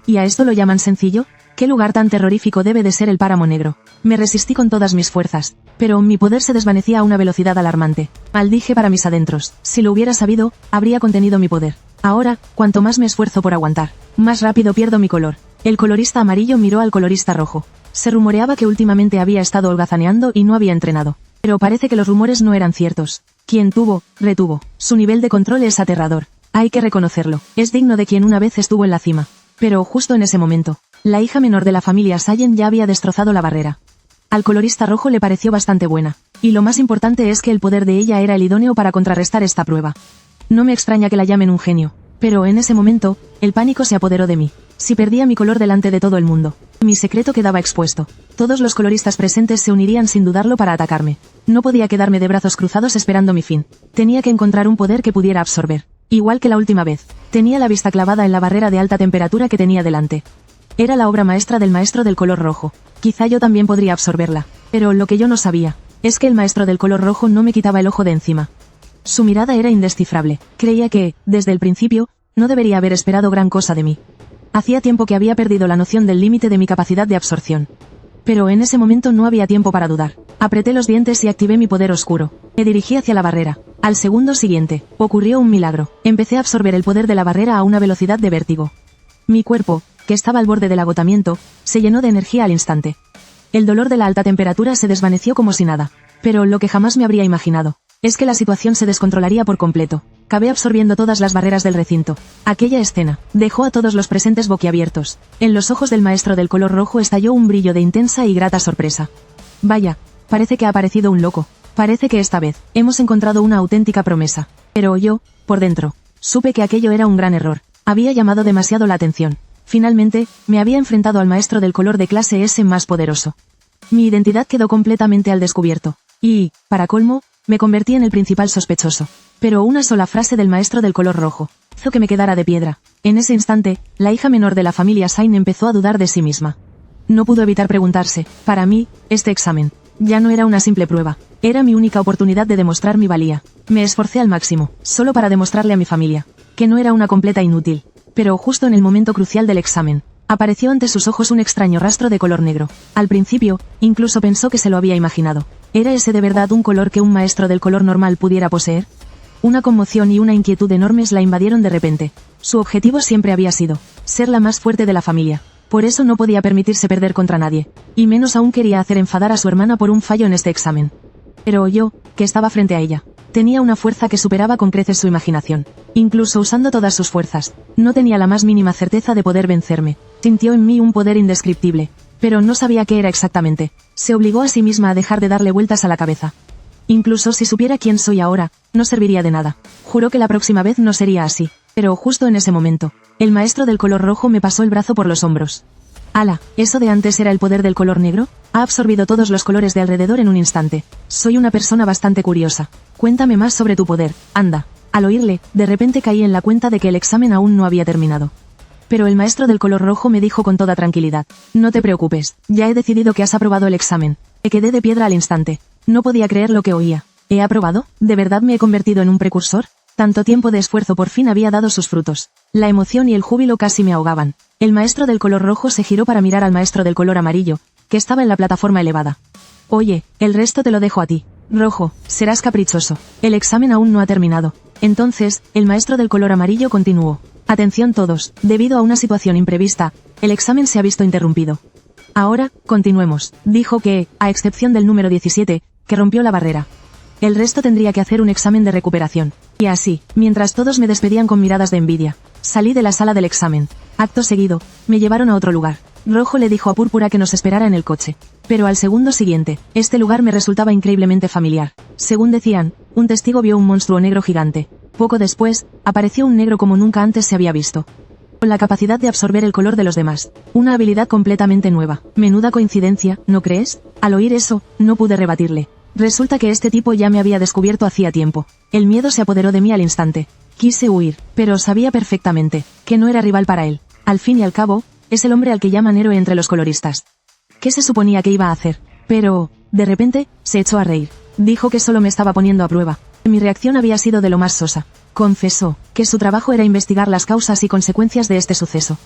¿Y a esto lo llaman sencillo? ¿Qué lugar tan terrorífico debe de ser el páramo negro? Me resistí con todas mis fuerzas, pero mi poder se desvanecía a una velocidad alarmante. Maldije para mis adentros. Si lo hubiera sabido, habría contenido mi poder. Ahora, cuanto más me esfuerzo por aguantar, más rápido pierdo mi color. El colorista amarillo miró al colorista rojo. Se rumoreaba que últimamente había estado holgazaneando y no había entrenado. Pero parece que los rumores no eran ciertos. Quien tuvo, retuvo. Su nivel de control es aterrador. Hay que reconocerlo. Es digno de quien una vez estuvo en la cima. Pero justo en ese momento, la hija menor de la familia Sayen ya había destrozado la barrera. Al colorista rojo le pareció bastante buena. Y lo más importante es que el poder de ella era el idóneo para contrarrestar esta prueba. No me extraña que la llamen un genio. Pero en ese momento, el pánico se apoderó de mí. Si perdía mi color delante de todo el mundo, mi secreto quedaba expuesto. Todos los coloristas presentes se unirían sin dudarlo para atacarme. No podía quedarme de brazos cruzados esperando mi fin. Tenía que encontrar un poder que pudiera absorber. Igual que la última vez, tenía la vista clavada en la barrera de alta temperatura que tenía delante. Era la obra maestra del maestro del color rojo. Quizá yo también podría absorberla. Pero lo que yo no sabía, es que el maestro del color rojo no me quitaba el ojo de encima. Su mirada era indescifrable. Creía que, desde el principio, no debería haber esperado gran cosa de mí. Hacía tiempo que había perdido la noción del límite de mi capacidad de absorción. Pero en ese momento no había tiempo para dudar. Apreté los dientes y activé mi poder oscuro. Me dirigí hacia la barrera. Al segundo siguiente, ocurrió un milagro. Empecé a absorber el poder de la barrera a una velocidad de vértigo. Mi cuerpo, que estaba al borde del agotamiento, se llenó de energía al instante. El dolor de la alta temperatura se desvaneció como si nada. Pero lo que jamás me habría imaginado, es que la situación se descontrolaría por completo. Acabé absorbiendo todas las barreras del recinto. Aquella escena dejó a todos los presentes boquiabiertos. En los ojos del maestro del color rojo estalló un brillo de intensa y grata sorpresa. Vaya, parece que ha aparecido un loco. Parece que esta vez hemos encontrado una auténtica promesa. Pero yo, por dentro, supe que aquello era un gran error. Había llamado demasiado la atención. Finalmente, me había enfrentado al maestro del color de clase S más poderoso. Mi identidad quedó completamente al descubierto. Y, para colmo, me convertí en el principal sospechoso. Pero una sola frase del maestro del color rojo hizo que me quedara de piedra. En ese instante, la hija menor de la familia Sain empezó a dudar de sí misma. No pudo evitar preguntarse: para mí, este examen ya no era una simple prueba. Era mi única oportunidad de demostrar mi valía. Me esforcé al máximo, solo para demostrarle a mi familia que no era una completa inútil. Pero justo en el momento crucial del examen, apareció ante sus ojos un extraño rastro de color negro. Al principio, incluso pensó que se lo había imaginado. ¿Era ese de verdad un color que un maestro del color normal pudiera poseer? Una conmoción y una inquietud enormes la invadieron de repente. Su objetivo siempre había sido ser la más fuerte de la familia. Por eso no podía permitirse perder contra nadie. Y menos aún quería hacer enfadar a su hermana por un fallo en este examen. Pero yo, que estaba frente a ella, tenía una fuerza que superaba con creces su imaginación. Incluso usando todas sus fuerzas, no tenía la más mínima certeza de poder vencerme. Sintió en mí un poder indescriptible, pero no sabía qué era exactamente. Se obligó a sí misma a dejar de darle vueltas a la cabeza. Incluso si supiera quién soy ahora, no serviría de nada. Juró que la próxima vez no sería así. Pero justo en ese momento, el maestro del color rojo me pasó el brazo por los hombros. ¡Hala! ¿Eso de antes era el poder del color negro? Ha absorbido todos los colores de alrededor en un instante. Soy una persona bastante curiosa. Cuéntame más sobre tu poder, anda. Al oírle, de repente caí en la cuenta de que el examen aún no había terminado. Pero el maestro del color rojo me dijo con toda tranquilidad: no te preocupes, ya he decidido que has aprobado el examen. Me quedé de piedra al instante. No podía creer lo que oía. ¿He aprobado? ¿De verdad me he convertido en un precursor? Tanto tiempo de esfuerzo por fin había dado sus frutos. La emoción y el júbilo casi me ahogaban. El maestro del color rojo se giró para mirar al maestro del color amarillo, que estaba en la plataforma elevada. Oye, el resto te lo dejo a ti. Rojo, serás caprichoso. El examen aún no ha terminado. Entonces, el maestro del color amarillo continuó. Atención todos, debido a una situación imprevista, el examen se ha visto interrumpido. Ahora, continuemos. Dijo que, a excepción del número 17, que rompió la barrera. El resto tendría que hacer un examen de recuperación. Y así, mientras todos me despedían con miradas de envidia, salí de la sala del examen. Acto seguido, me llevaron a otro lugar. Rojo le dijo a Púrpura que nos esperara en el coche. Pero al segundo siguiente, este lugar me resultaba increíblemente familiar. Según decían, un testigo vio un monstruo negro gigante. Poco después, apareció un negro como nunca antes se había visto. Con la capacidad de absorber el color de los demás. Una habilidad completamente nueva. Menuda coincidencia, ¿no crees? Al oír eso, no pude rebatirle. Resulta que este tipo ya me había descubierto hacía tiempo. El miedo se apoderó de mí al instante. Quise huir, pero sabía perfectamente que no era rival para él. Al fin y al cabo, es el hombre al que llaman héroe entre los coloristas. ¿Qué se suponía que iba a hacer? Pero, de repente, se echó a reír. Dijo que solo me estaba poniendo a prueba. Mi reacción había sido de lo más sosa. Confesó que su trabajo era investigar las causas y consecuencias de este suceso.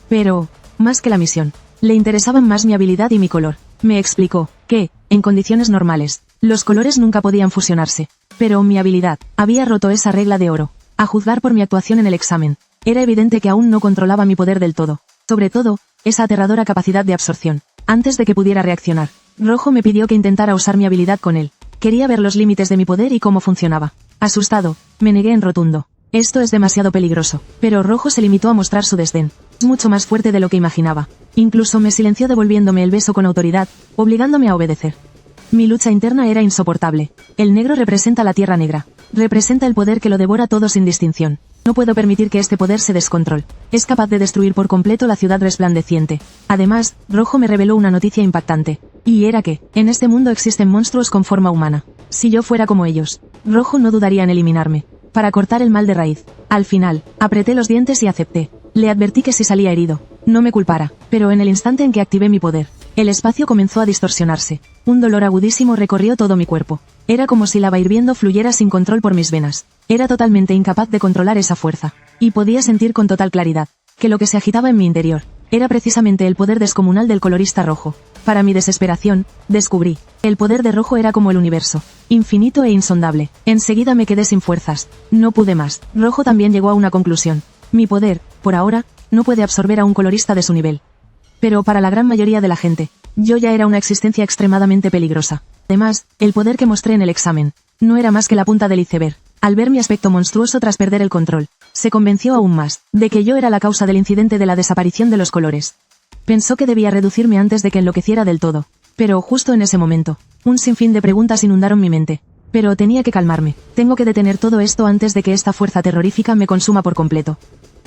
Pero, más que la misión, le interesaban más mi habilidad y mi color. Me explicó que, en condiciones normales, los colores nunca podían fusionarse. Pero mi habilidad había roto esa regla de oro. A juzgar por mi actuación en el examen, era evidente que aún no controlaba mi poder del todo. Sobre todo, esa aterradora capacidad de absorción. Antes de que pudiera reaccionar, Rojo me pidió que intentara usar mi habilidad con él. Quería ver los límites de mi poder y cómo funcionaba. Asustado, me negué en rotundo. Esto es demasiado peligroso. Pero Rojo se limitó a mostrar su desdén. Es mucho más fuerte de lo que imaginaba. Incluso me silenció devolviéndome el beso con autoridad, obligándome a obedecer. Mi lucha interna era insoportable. El negro representa la tierra negra. Representa el poder que lo devora todo sin distinción. No puedo permitir que este poder se descontrole. Es capaz de destruir por completo la ciudad resplandeciente. Además, Rojo me reveló una noticia impactante. Y era que, en este mundo existen monstruos con forma humana. Si yo fuera como ellos, Rojo no dudaría en eliminarme. Para cortar el mal de raíz. Al final, apreté los dientes y acepté. Le advertí que si salía herido, no me culpara. Pero en el instante en que activé mi poder, el espacio comenzó a distorsionarse. Un dolor agudísimo recorrió todo mi cuerpo. Era como si lava hirviendo fluyera sin control por mis venas. Era totalmente incapaz de controlar esa fuerza. Y podía sentir con total claridad que lo que se agitaba en mi interior era precisamente el poder descomunal del colorista rojo. Para mi desesperación, descubrí. El poder de Rojo era como el universo. Infinito e insondable. Enseguida me quedé sin fuerzas. No pude más. Rojo también llegó a una conclusión. Mi poder, por ahora, no puede absorber a un colorista de su nivel. Pero para la gran mayoría de la gente, yo ya era una existencia extremadamente peligrosa. Además, el poder que mostré en el examen no era más que la punta del iceberg. Al ver mi aspecto monstruoso tras perder el control, se convenció aún más de que yo era la causa del incidente de la desaparición de los colores. Pensó que debía reducirme antes de que enloqueciera del todo. Pero justo en ese momento, un sinfín de preguntas inundaron mi mente. Pero tenía que calmarme. Tengo que detener todo esto antes de que esta fuerza terrorífica me consuma por completo.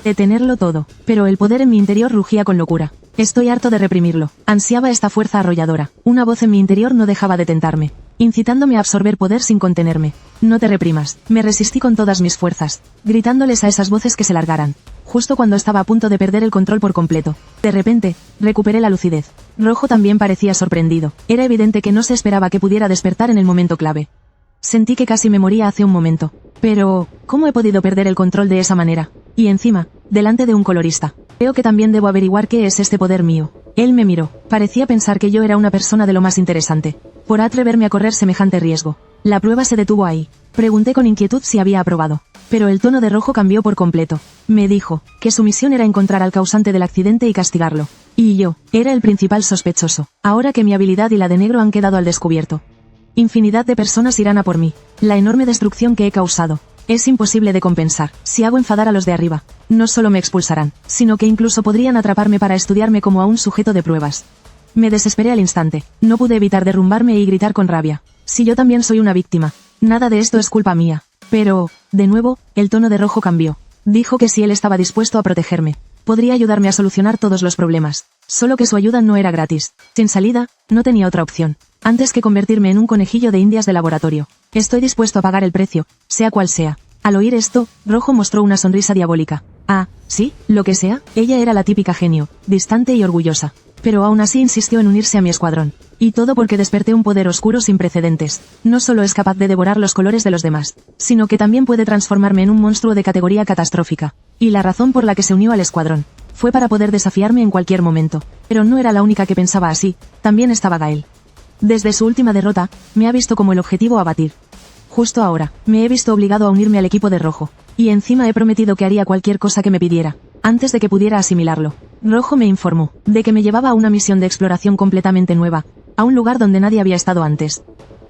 Detenerlo todo. Pero el poder en mi interior rugía con locura. Estoy harto de reprimirlo. Ansiaba esta fuerza arrolladora. Una voz en mi interior no dejaba de tentarme, incitándome a absorber poder sin contenerme. No te reprimas. Me resistí con todas mis fuerzas, gritándoles a esas voces que se largaran. Justo cuando estaba a punto de perder el control por completo. De repente, recuperé la lucidez. Rojo también parecía sorprendido. Era evidente que no se esperaba que pudiera despertar en el momento clave. Sentí que casi me moría hace un momento. Pero, ¿cómo he podido perder el control de esa manera? Y encima, delante de un colorista. Creo que también debo averiguar qué es este poder mío. Él me miró. Parecía pensar que yo era una persona de lo más interesante. Por atreverme a correr semejante riesgo. La prueba se detuvo ahí. Pregunté con inquietud si había aprobado. Pero el tono de rojo cambió por completo. Me dijo que su misión era encontrar al causante del accidente y castigarlo. Y yo, era el principal sospechoso. Ahora que mi habilidad y la de negro han quedado al descubierto. Infinidad de personas irán a por mí. La enorme destrucción que he causado. Es imposible de compensar. Si hago enfadar a los de arriba, no solo me expulsarán, sino que incluso podrían atraparme para estudiarme como a un sujeto de pruebas. Me desesperé al instante. No pude evitar derrumbarme y gritar con rabia. Si yo también soy una víctima. Nada de esto es culpa mía. Pero, de nuevo, el tono de rojo cambió. Dijo que si él estaba dispuesto a protegerme, podría ayudarme a solucionar todos los problemas. Solo que su ayuda no era gratis. Sin salida, no tenía otra opción. Antes que convertirme en un conejillo de indias de laboratorio. Estoy dispuesto a pagar el precio, sea cual sea. Al oír esto, Rojo mostró una sonrisa diabólica. Ah, sí, lo que sea, ella era la típica genio, distante y orgullosa. Pero aún así insistió en unirse a mi escuadrón. Y todo porque desperté un poder oscuro sin precedentes. No solo es capaz de devorar los colores de los demás, sino que también puede transformarme en un monstruo de categoría catastrófica. Y la razón por la que se unió al escuadrón fue para poder desafiarme en cualquier momento. Pero no era la única que pensaba así, también estaba Gael. Desde su última derrota, me ha visto como el objetivo a batir. Justo ahora, me he visto obligado a unirme al equipo de Rojo. Y encima he prometido que haría cualquier cosa que me pidiera, antes de que pudiera asimilarlo. Rojo me informó de que me llevaba a una misión de exploración completamente nueva, a un lugar donde nadie había estado antes.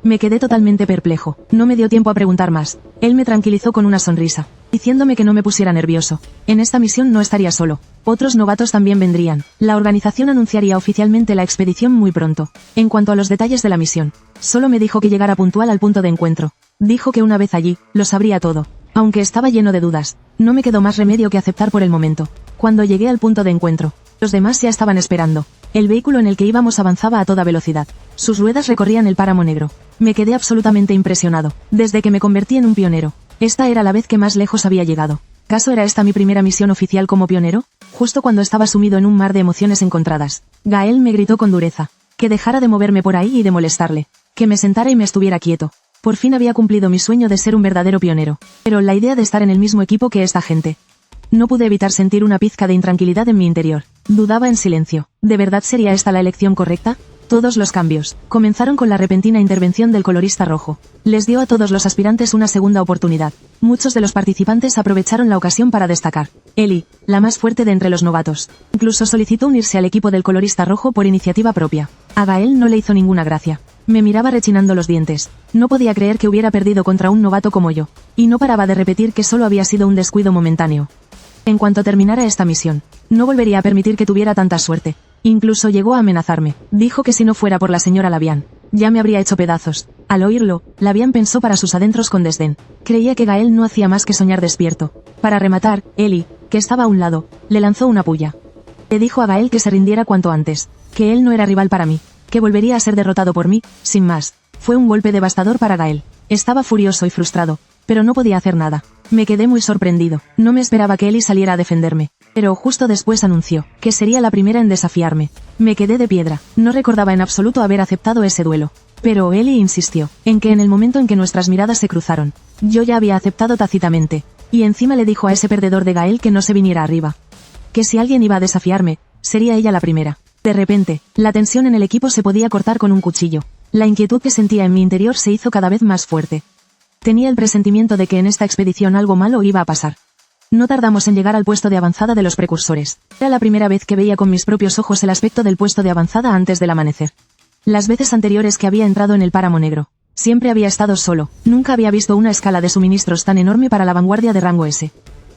Me quedé totalmente perplejo, no me dio tiempo a preguntar más. Él me tranquilizó con una sonrisa, diciéndome que no me pusiera nervioso. En esta misión no estaría solo. Otros novatos también vendrían. La organización anunciaría oficialmente la expedición muy pronto. En cuanto a los detalles de la misión, solo me dijo que llegara puntual al punto de encuentro. Dijo que una vez allí, lo sabría todo. Aunque estaba lleno de dudas, no me quedó más remedio que aceptar por el momento. Cuando llegué al punto de encuentro, los demás ya estaban esperando. El vehículo en el que íbamos avanzaba a toda velocidad. Sus ruedas recorrían el páramo negro. Me quedé absolutamente impresionado, desde que me convertí en un pionero. Esta era la vez que más lejos había llegado. ¿Acaso era esta mi primera misión oficial como pionero? Justo cuando estaba sumido en un mar de emociones encontradas, Gael me gritó con dureza que dejara de moverme por ahí y de molestarle, que me sentara y me estuviera quieto. Por fin había cumplido mi sueño de ser un verdadero pionero, pero la idea de estar en el mismo equipo que esta gente. No pude evitar sentir una pizca de intranquilidad en mi interior. Dudaba en silencio. ¿De verdad sería esta la elección correcta? Todos los cambios comenzaron con la repentina intervención del colorista rojo. Les dio a todos los aspirantes una segunda oportunidad. Muchos de los participantes aprovecharon la ocasión para destacar. Ellie, la más fuerte de entre los novatos, incluso solicitó unirse al equipo del colorista rojo por iniciativa propia. A Gael no le hizo ninguna gracia. Me miraba rechinando los dientes. No podía creer que hubiera perdido contra un novato como yo. Y no paraba de repetir que solo había sido un descuido momentáneo. En cuanto terminara esta misión, no volvería a permitir que tuviera tanta suerte. Incluso llegó a amenazarme. Dijo que si no fuera por la señora Labian, ya me habría hecho pedazos. Al oírlo, Labian pensó para sus adentros con desdén. Creía que Gael no hacía más que soñar despierto. Para rematar, Ellie, que estaba a un lado, le lanzó una puya. Le dijo a Gael que se rindiera cuanto antes, que él no era rival para mí, que volvería a ser derrotado por mí, sin más. Fue un golpe devastador para Gael. Estaba furioso y frustrado, pero no podía hacer nada. Me quedé muy sorprendido. No me esperaba que Ellie saliera a defenderme. Pero justo después anunció que sería la primera en desafiarme. Me quedé de piedra. No recordaba en absoluto haber aceptado ese duelo. Pero Ellie insistió en que en el momento en que nuestras miradas se cruzaron, yo ya había aceptado tácitamente. Y encima le dijo a ese perdedor de Gael que no se viniera arriba. Que si alguien iba a desafiarme, sería ella la primera. De repente, la tensión en el equipo se podía cortar con un cuchillo. La inquietud que sentía en mi interior se hizo cada vez más fuerte. Tenía el presentimiento de que en esta expedición algo malo iba a pasar. No tardamos en llegar al puesto de avanzada de los precursores. Era la primera vez que veía con mis propios ojos el aspecto del puesto de avanzada antes del amanecer. Las veces anteriores que había entrado en el páramo negro, siempre había estado solo. Nunca había visto una escala de suministros tan enorme para la vanguardia de rango S.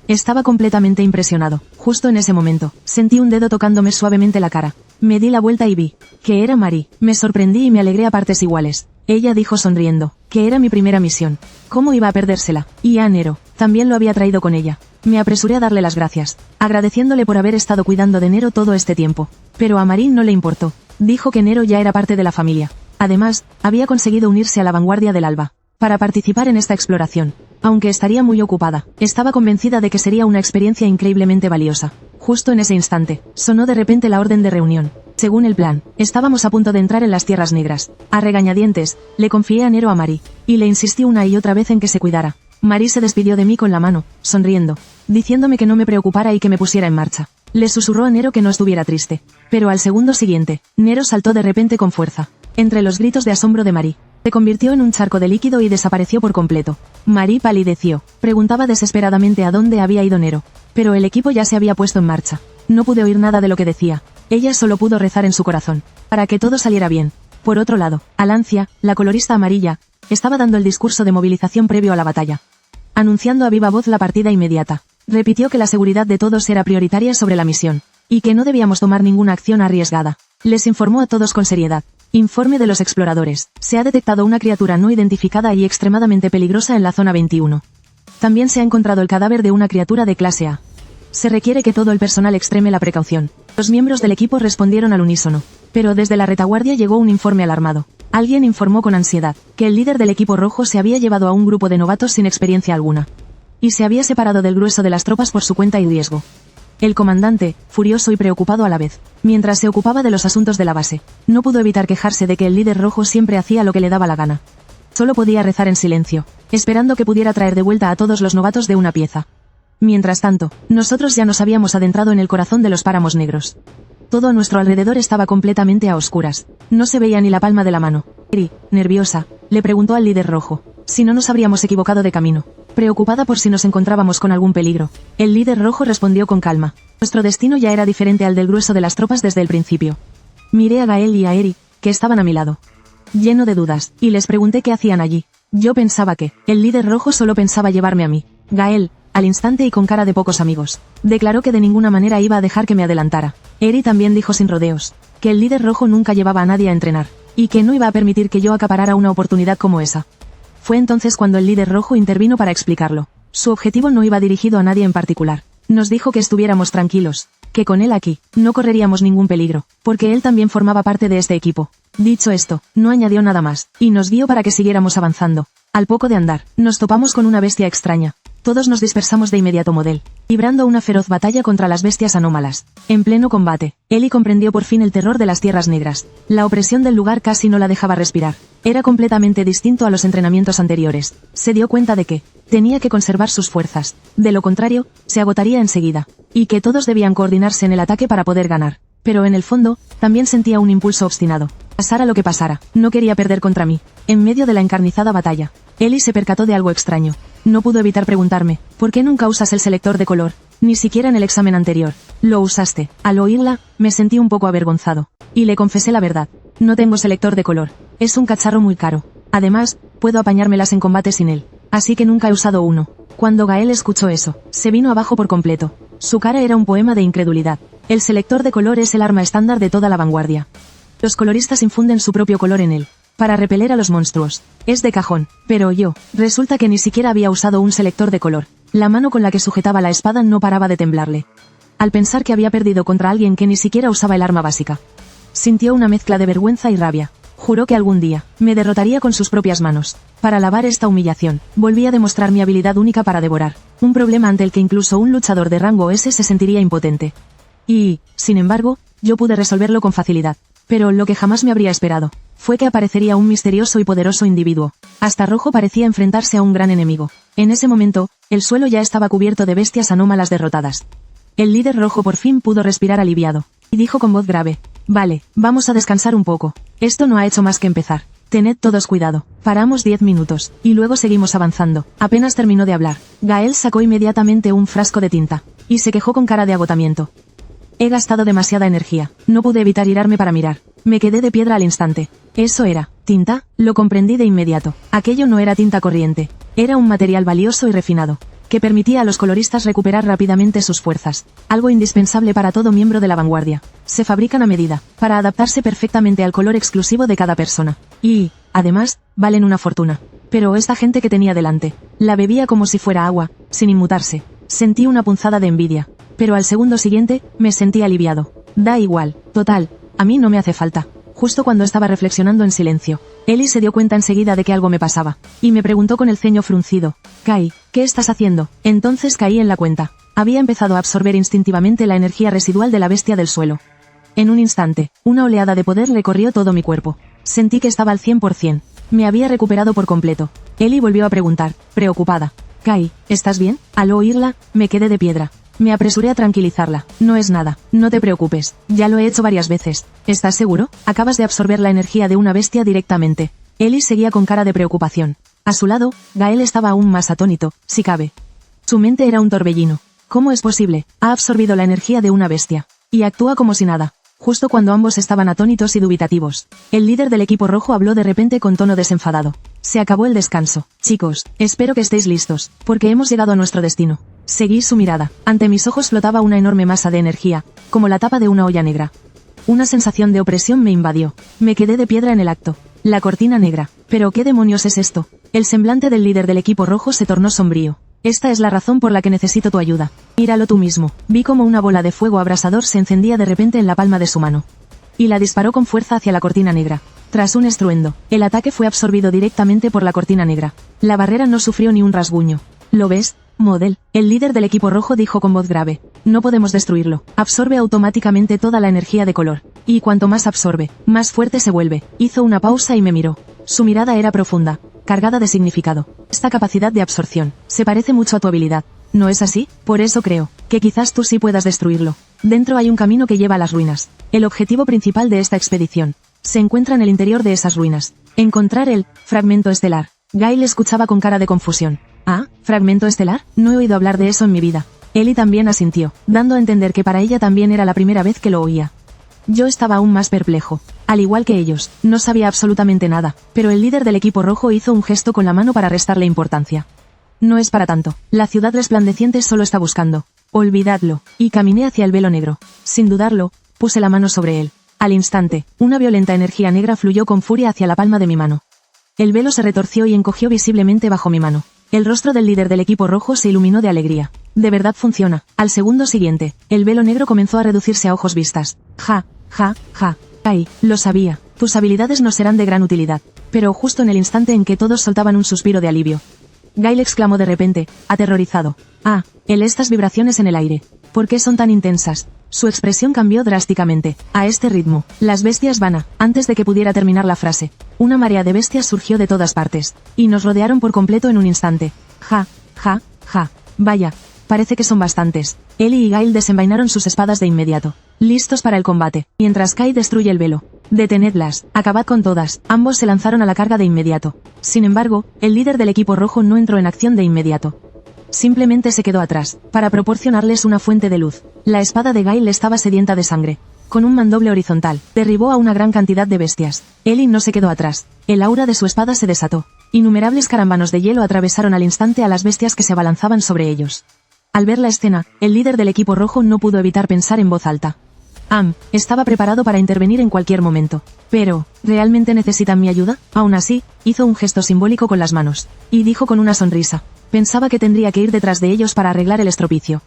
Estaba completamente impresionado. Justo en ese momento, sentí un dedo tocándome suavemente la cara. Me di la vuelta y vi que era Marie. Me sorprendí y me alegré a partes iguales. Ella dijo sonriendo que era mi primera misión. ¿Cómo iba a perdérsela? Y a Nero también lo había traído con ella. Me apresuré a darle las gracias, agradeciéndole por haber estado cuidando de Nero todo este tiempo. Pero a Marie no le importó. Dijo que Nero ya era parte de la familia. Además, había conseguido unirse a la vanguardia del Alba para participar en esta exploración. Aunque estaría muy ocupada, estaba convencida de que sería una experiencia increíblemente valiosa. Justo en ese instante, sonó de repente la orden de reunión. Según el plan, estábamos a punto de entrar en las Tierras Negras. A regañadientes, le confié a Nero a Marie, y le insistí una y otra vez en que se cuidara. Mari se despidió de mí con la mano, sonriendo, diciéndome que no me preocupara y que me pusiera en marcha. Le susurró a Nero que no estuviera triste. Pero al segundo siguiente, Nero saltó de repente con fuerza. Entre los gritos de asombro de Mari, se convirtió en un charco de líquido y desapareció por completo. Mari palideció. Preguntaba desesperadamente a dónde había ido Nero. Pero el equipo ya se había puesto en marcha. No pude oír nada de lo que decía. Ella solo pudo rezar en su corazón, para que todo saliera bien. Por otro lado, Alancia, la colorista amarilla, estaba dando el discurso de movilización previo a la batalla, anunciando a viva voz la partida inmediata. Repitió que la seguridad de todos era prioritaria sobre la misión, y que no debíamos tomar ninguna acción arriesgada. Les informó a todos con seriedad. Informe de los exploradores. Se ha detectado una criatura no identificada y extremadamente peligrosa en la zona 21. También se ha encontrado el cadáver de una criatura de clase A. Se requiere que todo el personal extreme la precaución. Los miembros del equipo respondieron al unísono. Pero desde la retaguardia llegó un informe alarmado. Alguien informó con ansiedad que el líder del equipo rojo se había llevado a un grupo de novatos sin experiencia alguna. Y se había separado del grueso de las tropas por su cuenta y riesgo. El comandante, furioso y preocupado a la vez, mientras se ocupaba de los asuntos de la base, no pudo evitar quejarse de que el líder rojo siempre hacía lo que le daba la gana. Solo podía rezar en silencio, esperando que pudiera traer de vuelta a todos los novatos de una pieza. Mientras tanto, nosotros ya nos habíamos adentrado en el corazón de los páramos negros. Todo a nuestro alrededor estaba completamente a oscuras. No se veía ni la palma de la mano. Eri, nerviosa, le preguntó al líder rojo si no nos habríamos equivocado de camino, preocupada por si nos encontrábamos con algún peligro. El líder rojo respondió con calma. Nuestro destino ya era diferente al del grueso de las tropas desde el principio. Miré a Gael y a Eri, que estaban a mi lado, lleno de dudas, y les pregunté qué hacían allí. Yo pensaba que el líder rojo solo pensaba llevarme a mí. Gael, al instante y con cara de pocos amigos, declaró que de ninguna manera iba a dejar que me adelantara. Eri también dijo sin rodeos que el líder rojo nunca llevaba a nadie a entrenar, y que no iba a permitir que yo acaparara una oportunidad como esa. Fue entonces cuando el líder rojo intervino para explicarlo. Su objetivo no iba dirigido a nadie en particular. Nos dijo que estuviéramos tranquilos, que con él aquí, no correríamos ningún peligro, porque él también formaba parte de este equipo. Dicho esto, no añadió nada más, y nos guió para que siguiéramos avanzando. Al poco de andar, nos topamos con una bestia extraña. Todos nos dispersamos de inmediato Model, librando una feroz batalla contra las bestias anómalas. En pleno combate, Ellie comprendió por fin el terror de las tierras negras. La opresión del lugar casi no la dejaba respirar. Era completamente distinto a los entrenamientos anteriores. Se dio cuenta de que tenía que conservar sus fuerzas. De lo contrario, se agotaría enseguida. Y que todos debían coordinarse en el ataque para poder ganar. Pero en el fondo, también sentía un impulso obstinado. Pasara lo que pasara, no quería perder contra mí. En medio de la encarnizada batalla, Ellie se percató de algo extraño. No pudo evitar preguntarme, ¿por qué nunca usas el selector de color? Ni siquiera en el examen anterior. Lo usaste. Al oírla, me sentí un poco avergonzado. Y le confesé la verdad. No tengo selector de color. Es un cacharro muy caro. Además, puedo apañármelas en combate sin él. Así que nunca he usado uno. Cuando Gael escuchó eso, se vino abajo por completo. Su cara era un poema de incredulidad. El selector de color es el arma estándar de toda la vanguardia. Los coloristas infunden su propio color en él, para repeler a los monstruos. Es de cajón, pero resulta que ni siquiera había usado un selector de color. La mano con la que sujetaba la espada no paraba de temblarle. Al pensar que había perdido contra alguien que ni siquiera usaba el arma básica, sintió una mezcla de vergüenza y rabia. Juró que algún día me derrotaría con sus propias manos. Para lavar esta humillación, volví a demostrar mi habilidad única para devorar. Un problema ante el que incluso un luchador de rango S se sentiría impotente. Y, sin embargo, yo pude resolverlo con facilidad. Pero lo que jamás me habría esperado fue que aparecería un misterioso y poderoso individuo. Hasta Rojo parecía enfrentarse a un gran enemigo. En ese momento, el suelo ya estaba cubierto de bestias anómalas derrotadas. El líder rojo por fin pudo respirar aliviado, y dijo con voz grave: «Vale, vamos a descansar un poco. Esto no ha hecho más que empezar. Tened todos cuidado». Paramos 10 minutos, y luego seguimos avanzando. Apenas terminó de hablar, Gael sacó inmediatamente un frasco de tinta, y se quejó con cara de agotamiento. «He gastado demasiada energía. No pude evitar girarme para mirar. Me quedé de piedra al instante». ¿Eso era tinta? Lo comprendí de inmediato. Aquello no era tinta corriente. Era un material valioso y refinado, que permitía a los coloristas recuperar rápidamente sus fuerzas. Algo indispensable para todo miembro de la vanguardia. Se fabrican a medida, para adaptarse perfectamente al color exclusivo de cada persona. Y, además, valen una fortuna. Pero esta gente que tenía delante, la bebía como si fuera agua, sin inmutarse. Sentí una punzada de envidia. Pero al segundo siguiente, me sentí aliviado. Da igual, total, a mí no me hace falta. Justo cuando estaba reflexionando en silencio, Ellie se dio cuenta enseguida de que algo me pasaba, y me preguntó con el ceño fruncido: «Kai, ¿qué estás haciendo?». Entonces caí en la cuenta. Había empezado a absorber instintivamente la energía residual de la bestia del suelo. En un instante, una oleada de poder recorrió todo mi cuerpo. Sentí que estaba al 100%. Me había recuperado por completo. Ellie volvió a preguntar, preocupada: Kai, ¿estás bien? Al oírla, me quedé de piedra. Me apresuré a tranquilizarla. No es nada, no te preocupes, ya lo he hecho varias veces. ¿Estás seguro? Acabas de absorber la energía de una bestia directamente. Ellie seguía con cara de preocupación. A su lado, Gael estaba aún más atónito, si cabe. Su mente era un torbellino. ¿Cómo es posible? Ha absorbido la energía de una bestia. Y actúa como si nada. Justo cuando ambos estaban atónitos y dubitativos. El líder del equipo rojo habló de repente con tono desenfadado. Se acabó el descanso. Chicos, espero que estéis listos, porque hemos llegado a nuestro destino. Seguí su mirada. Ante mis ojos flotaba una enorme masa de energía, como la tapa de una olla negra. Una sensación de opresión me invadió. Me quedé de piedra en el acto. La cortina negra. ¿Pero qué demonios es esto? El semblante del líder del equipo rojo se tornó sombrío. Esta es la razón por la que necesito tu ayuda. Míralo tú mismo. Vi como una bola de fuego abrasador se encendía de repente en la palma de su mano. Y la disparó con fuerza hacia la cortina negra. Tras un estruendo, el ataque fue absorbido directamente por la cortina negra. La barrera no sufrió ni un rasguño. ¿Lo ves, Model? El líder del equipo rojo dijo con voz grave. No podemos destruirlo. Absorbe automáticamente toda la energía de color. Y cuanto más absorbe, más fuerte se vuelve. Hizo una pausa y me miró. Su mirada era profunda, cargada de significado. Esta capacidad de absorción se parece mucho a tu habilidad. ¿No es así? Por eso creo que quizás tú sí puedas destruirlo. Dentro hay un camino que lleva a las ruinas. El objetivo principal de esta expedición se encuentra en el interior de esas ruinas. Encontrar el fragmento estelar. Gail escuchaba con cara de confusión. ¿Ah? ¿Fragmento estelar? No he oído hablar de eso en mi vida. Ellie también asintió, dando a entender que para ella también era la primera vez que lo oía. Yo estaba aún más perplejo. Al igual que ellos, no sabía absolutamente nada, pero el líder del equipo rojo hizo un gesto con la mano para restarle importancia. No es para tanto. La ciudad resplandeciente solo está buscando. Olvidadlo. Y caminé hacia el velo negro. Sin dudarlo, puse la mano sobre él. Al instante, una violenta energía negra fluyó con furia hacia la palma de mi mano. El velo se retorció y encogió visiblemente bajo mi mano. El rostro del líder del equipo rojo se iluminó de alegría. De verdad funciona. Al segundo siguiente, el velo negro comenzó a reducirse a ojos vistas. Ja, ja, ja. Ay, lo sabía. Tus habilidades nos serán de gran utilidad. Pero justo en el instante en que todos soltaban un suspiro de alivio, Gail exclamó de repente, aterrorizado. Ah, estas vibraciones en el aire. ¿Por qué son tan intensas? Su expresión cambió drásticamente. A este ritmo, las bestias van a... Antes de que pudiera terminar la frase, una marea de bestias surgió de todas partes, y nos rodearon por completo en un instante. Ja, ja, ja. Vaya, parece que son bastantes. Ellie y Gail desenvainaron sus espadas de inmediato, listos para el combate, mientras Kai destruye el velo. Detenedlas, acabad con todas. Ambos se lanzaron a la carga de inmediato. Sin embargo, el líder del equipo rojo no entró en acción de inmediato. Simplemente se quedó atrás, para proporcionarles una fuente de luz. La espada de Gail estaba sedienta de sangre. Con un mandoble horizontal, derribó a una gran cantidad de bestias. Ellie no se quedó atrás. El aura de su espada se desató. Innumerables carambanos de hielo atravesaron al instante a las bestias que se abalanzaban sobre ellos. Al ver la escena, el líder del equipo rojo no pudo evitar pensar en voz alta. Estaba preparado para intervenir en cualquier momento. Pero, ¿realmente necesitan mi ayuda? Aún así, hizo un gesto simbólico con las manos. Y dijo con una sonrisa. Pensaba que tendría que ir detrás de ellos para arreglar el estropicio.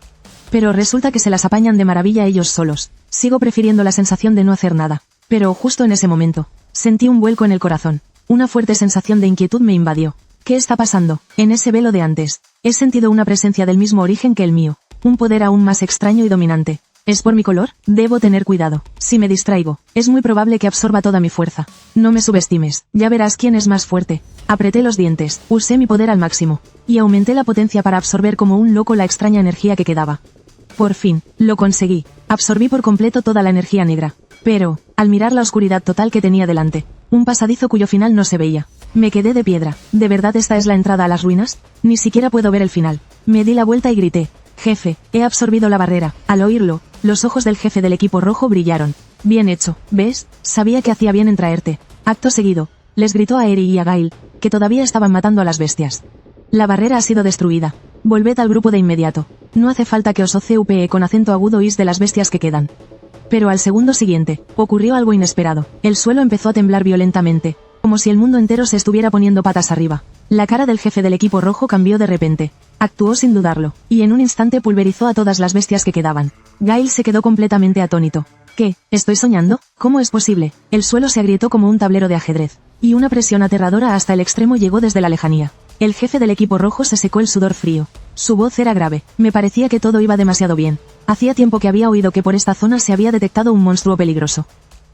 Pero resulta que se las apañan de maravilla ellos solos. Sigo prefiriendo la sensación de no hacer nada. Pero justo en ese momento, sentí un vuelco en el corazón. Una fuerte sensación de inquietud me invadió. ¿Qué está pasando? En ese velo de antes, he sentido una presencia del mismo origen que el mío. Un poder aún más extraño y dominante. ¿Es por mi color? Debo tener cuidado. Si me distraigo, es muy probable que absorba toda mi fuerza. No me subestimes, ya verás quién es más fuerte. Apreté los dientes, usé mi poder al máximo, y aumenté la potencia para absorber como un loco la extraña energía que quedaba. Por fin, lo conseguí. Absorbí por completo toda la energía negra. Pero, al mirar la oscuridad total que tenía delante, un pasadizo cuyo final no se veía, me quedé de piedra. ¿De verdad esta es la entrada a las ruinas? Ni siquiera puedo ver el final. Me di la vuelta y grité. Jefe, he absorbido la barrera. Al oírlo, los ojos del jefe del equipo rojo brillaron. Bien hecho, ¿ves? Sabía que hacía bien en traerte. Acto seguido, les gritó a Eri y a Gail, que todavía estaban matando a las bestias. La barrera ha sido destruida. Volved al grupo de inmediato. No hace falta que os OCUPE con acento agudo oís de las bestias que quedan. Pero al segundo siguiente, ocurrió algo inesperado. El suelo empezó a temblar violentamente, como si el mundo entero se estuviera poniendo patas arriba. La cara del jefe del equipo rojo cambió de repente. Actuó sin dudarlo, y en un instante pulverizó a todas las bestias que quedaban. Gail se quedó completamente atónito. ¿Qué? ¿Estoy soñando? ¿Cómo es posible? El suelo se agrietó como un tablero de ajedrez, y una presión aterradora hasta el extremo llegó desde la lejanía. El jefe del equipo rojo se secó el sudor frío. Su voz era grave. Me parecía que todo iba demasiado bien. Hacía tiempo que había oído que por esta zona se había detectado un monstruo peligroso.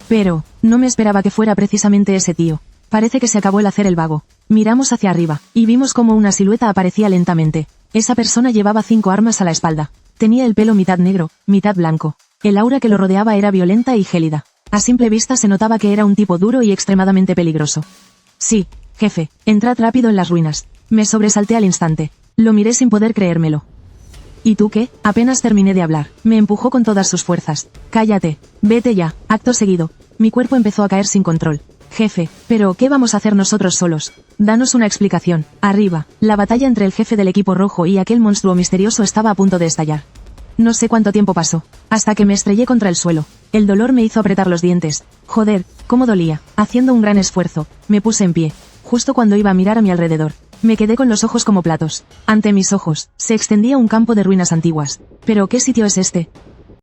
Pero, no me esperaba que fuera precisamente ese tío. Parece que se acabó el hacer el vago. Miramos hacia arriba, y vimos como una silueta aparecía lentamente. Esa persona llevaba 5 armas a la espalda. Tenía el pelo mitad negro, mitad blanco. El aura que lo rodeaba era violenta y gélida. A simple vista se notaba que era un tipo duro y extremadamente peligroso. Sí, jefe, entrad rápido en las ruinas. Me sobresalté al instante. Lo miré sin poder creérmelo. ¿Y tú qué? Apenas terminé de hablar. Me empujó con todas sus fuerzas. Cállate. Vete ya. Acto seguido. Mi cuerpo empezó a caer sin control. Jefe, pero ¿qué vamos a hacer nosotros solos? Danos una explicación. Arriba, la batalla entre el jefe del equipo rojo y aquel monstruo misterioso estaba a punto de estallar. No sé cuánto tiempo pasó, hasta que me estrellé contra el suelo. El dolor me hizo apretar los dientes. Joder, cómo dolía. Haciendo un gran esfuerzo, me puse en pie. Justo cuando iba a mirar a mi alrededor, me quedé con los ojos como platos. Ante mis ojos, se extendía un campo de ruinas antiguas. ¿Pero qué sitio es este?